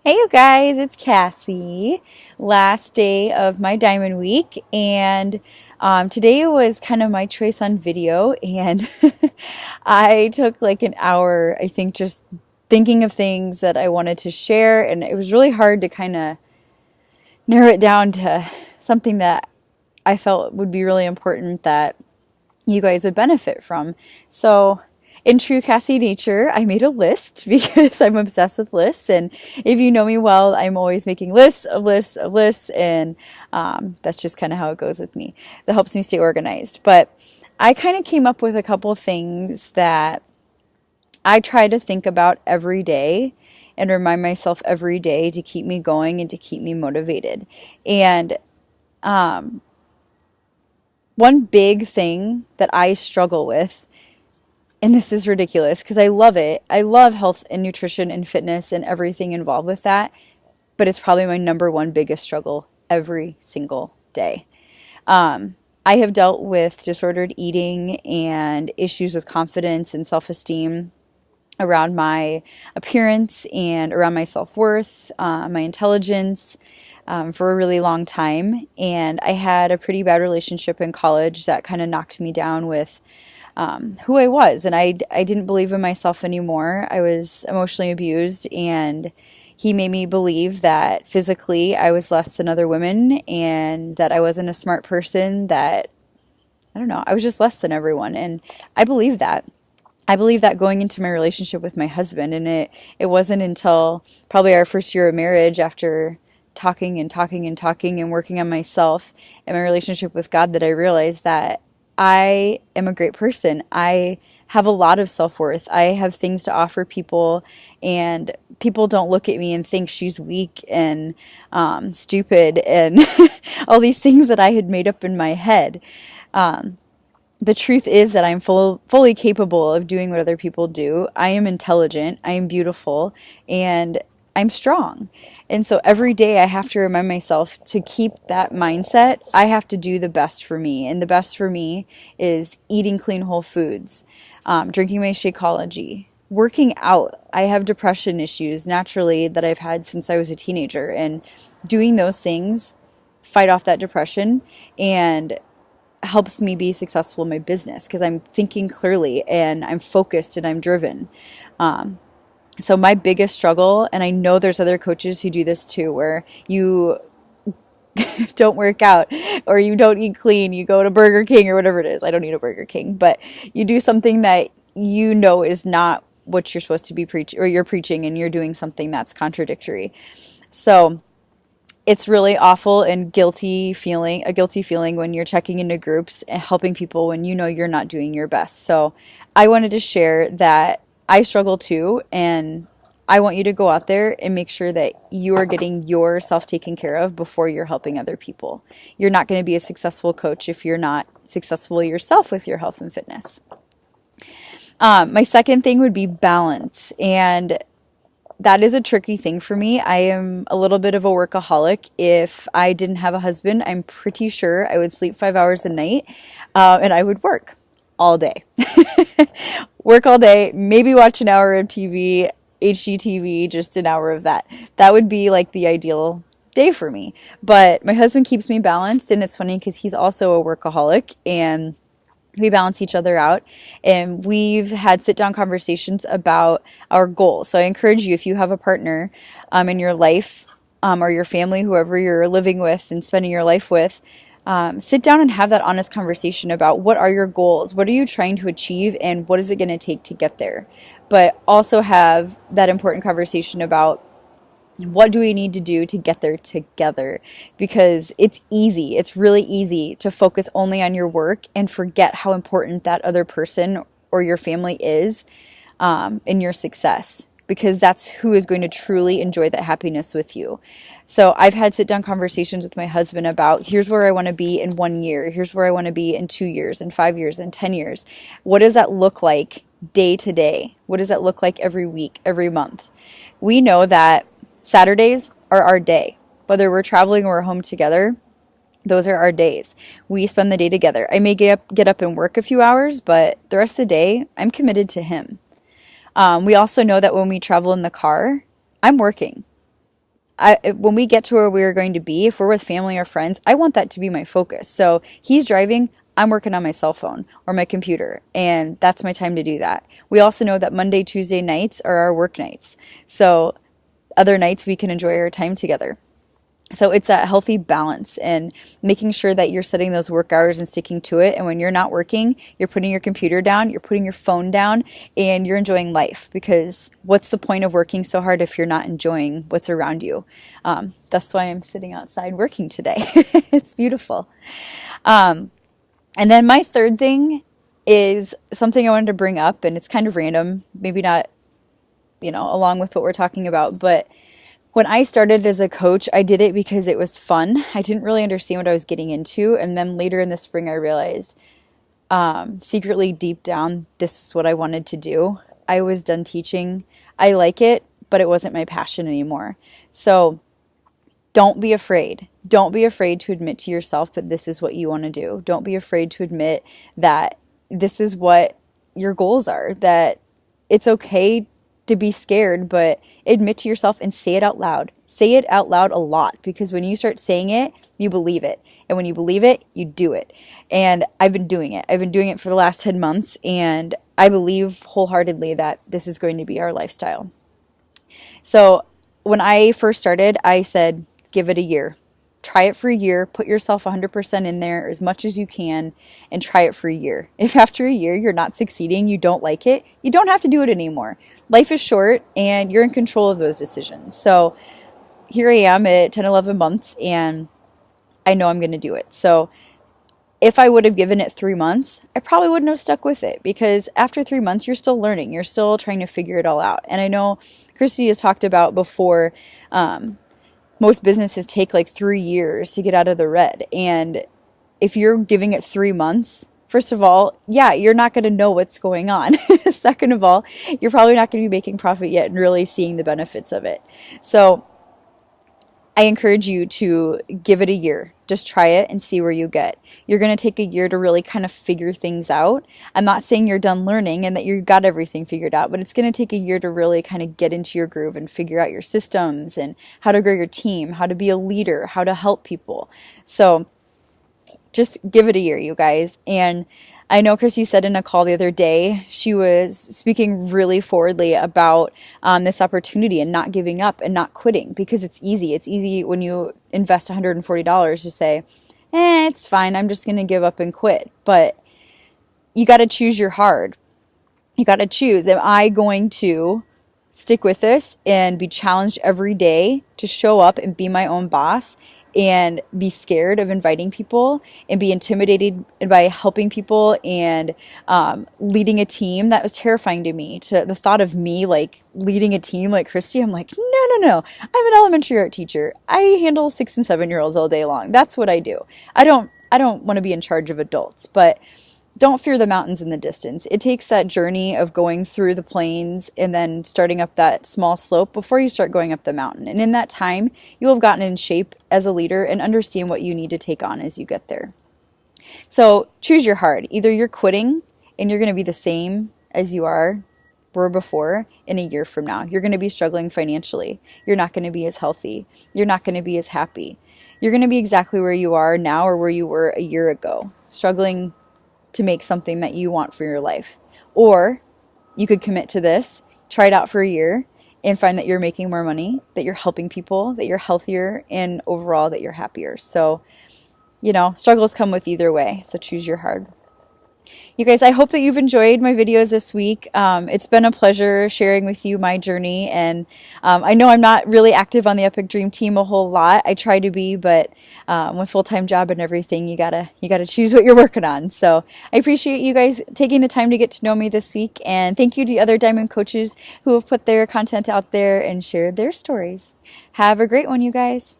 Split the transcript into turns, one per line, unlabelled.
Hey you guys, it's Cassie. Last day of my Diamond Week, and today was kind of my choice on video, and I took like an hour, I think, just thinking of things that I wanted to share, and it was really hard to kind of narrow it down to something that I felt would be really important that you guys would benefit from. So, in true Cassie nature, I made a list because I'm obsessed with lists. And if you know me well, I'm always making lists of lists of lists. And that's just kind of how it goes with me. That helps me stay organized. But I kind of came up with a couple of things that I try to think about every day and remind myself every day to keep me going and to keep me motivated. And one big thing that I struggle with, and this is ridiculous because I love it. I love health and nutrition and fitness and everything involved with that. But it's probably my number one biggest struggle every single day. I have dealt with disordered eating and issues with confidence and self-esteem around my appearance and around my self-worth, my intelligence, for a really long time. And I had a pretty bad relationship in college that kind of knocked me down with who I was. And I didn't believe in myself anymore. I was emotionally abused, and he made me believe that physically I was less than other women and that I wasn't a smart person, that, I don't know, I was just less than everyone. And I believed that. I believed that going into my relationship with my husband. And it wasn't until probably our first year of marriage, after talking and talking and talking and working on myself and my relationship with God, that I realized that I am a great person. I have a lot of self-worth. I have things to offer people, and people don't look at me and think she's weak and stupid and all these things that I had made up in my head. The truth is that I'm fully capable of doing what other people do. I am intelligent. I am beautiful, and I'm strong. And so every day I have to remind myself to keep that mindset. I have to do the best for me. And the best for me is eating clean whole foods, drinking my Shakeology, working out. I have depression issues naturally that I've had since I was a teenager. And doing those things fight off that depression and helps me be successful in my business because I'm thinking clearly and I'm focused and I'm driven. So my biggest struggle, and I know there's other coaches who do this too, where you don't work out or you don't eat clean, you go to Burger King or whatever it is. I don't eat a Burger King, but you do something that you know is not what you're supposed to be preaching, or you're preaching and you're doing something that's contradictory. So it's really awful and a guilty feeling when you're checking into groups and helping people when you know you're not doing your best. So I wanted to share that I struggle too, and I want you to go out there and make sure that you are getting yourself taken care of before you're helping other people. You're not going to be a successful coach if you're not successful yourself with your health and fitness. My second thing would be balance, and that is a tricky thing for me. I am a little bit of a workaholic. If I didn't have a husband, I'm pretty sure I would sleep 5 hours a night, and I would work all day. Work all day, maybe watch an hour of TV, HGTV, just an hour of that. That would be like the ideal day for me. But my husband keeps me balanced, and it's funny because he's also a workaholic, and we balance each other out. And we've had sit-down conversations about our goals. So I encourage you, if you have a partner in your life, or your family, whoever you're living with and spending your life with, sit down and have that honest conversation about what are your goals, what are you trying to achieve, and what is it going to take to get there. But also have that important conversation about what do we need to do to get there together, because it's really easy to focus only on your work and forget how important that other person or your family is in your success, because that's who is going to truly enjoy that happiness with you. So I've had sit down conversations with my husband about, here's where I want to be in 1 year. Here's where I want to be in 2 years, in 5 years, in 10 years. What does that look like day to day? What does that look like every week, every month? We know that Saturdays are our day. Whether we're traveling or home together, those are our days. We spend the day together. I may get up and work a few hours, but the rest of the day, I'm committed to him. We also know that when we travel in the car, I'm working. when we get to where we're going to be, if we're with family or friends, I want that to be my focus. So he's driving, I'm working on my cell phone or my computer, and that's my time to do that. We also know that Monday, Tuesday nights are our work nights. So other nights we can enjoy our time together. So it's a healthy balance and making sure that you're setting those work hours and sticking to it. And when you're not working, you're putting your computer down, you're putting your phone down, and you're enjoying life. Because what's the point of working so hard if you're not enjoying what's around you? That's why I'm sitting outside working today. It's beautiful. And then my third thing is something I wanted to bring up, and it's kind of random, maybe not, along with what we're talking about, but when I started as a coach, I did it because it was fun. I didn't really understand what I was getting into. And then later in the spring, I realized secretly deep down, this is what I wanted to do. I was done teaching. I like it, but it wasn't my passion anymore. So don't be afraid. Don't be afraid to admit to yourself that this is what you want to do. Don't be afraid to admit that this is what your goals are, that it's okay to be scared, but admit to yourself and say it out loud. Say it out loud a lot, because when you start saying it, you believe it. And when you believe it, you do it. And I've been doing it. I've been doing it for the last 10 months, and I believe wholeheartedly that this is going to be our lifestyle. So when I first started, I said, give it a year. Try it for a year. Put yourself 100% in there as much as you can and try it for a year. If after a year you're not succeeding, you don't like it, you don't have to do it anymore. Life is short and you're in control of those decisions. So here I am at 10, 11 months and I know I'm going to do it. So if I would have given it 3 months, I probably wouldn't have stuck with it, because after 3 months, you're still learning. You're still trying to figure it all out. And I know Christy has talked about before, most businesses take like 3 years to get out of the red. And if you're giving it 3 months, first of all, yeah, you're not going to know what's going on. Second of all, you're probably not going to be making profit yet and really seeing the benefits of it. So I encourage you to give it a year. Just try it and see where you get. You're going to take a year to really kind of figure things out. I'm not saying you're done learning and that you got everything figured out, but it's going to take a year to really kind of get into your groove and figure out your systems and how to grow your team, how to be a leader, how to help people. So just give it a year, you guys. And I know Christy said in a call the other day, she was speaking really forwardly about this opportunity and not giving up and not quitting, because it's easy. It's easy when you invest $140 to say, it's fine, I'm just going to give up and quit. But you got to choose your hard. You got to choose, am I going to stick with this and be challenged every day to show up and be my own boss and be scared of inviting people and be intimidated by helping people and leading a team? That was terrifying to me. To the thought of me like leading a team like Christy, I'm like, no. I'm an elementary art teacher. I handle 6 and 7-year-olds all day long. That's what I do. I don't want to be in charge of adults, but don't fear the mountains in the distance. It takes that journey of going through the plains and then starting up that small slope before you start going up the mountain. And in that time, you'll have gotten in shape as a leader and understand what you need to take on as you get there. So choose your hard. Either you're quitting and you're going to be the same as you were before in a year from now. You're going to be struggling financially. You're not going to be as healthy. You're not going to be as happy. You're going to be exactly where you are now or where you were a year ago, struggling to make something that you want for your life. Or you could commit to this, try it out for a year, and find that you're making more money, that you're helping people, that you're healthier, and overall that you're happier. So, struggles come with either way. So choose your hard. You guys, I hope that you've enjoyed my videos this week. It's been a pleasure sharing with you my journey. And I know I'm not really active on the Epic Dream Team a whole lot. I try to be, but with full-time job and everything, you gotta choose what you're working on. So I appreciate you guys taking the time to get to know me this week. And thank you to the other Diamond coaches who have put their content out there and shared their stories. Have a great one, you guys.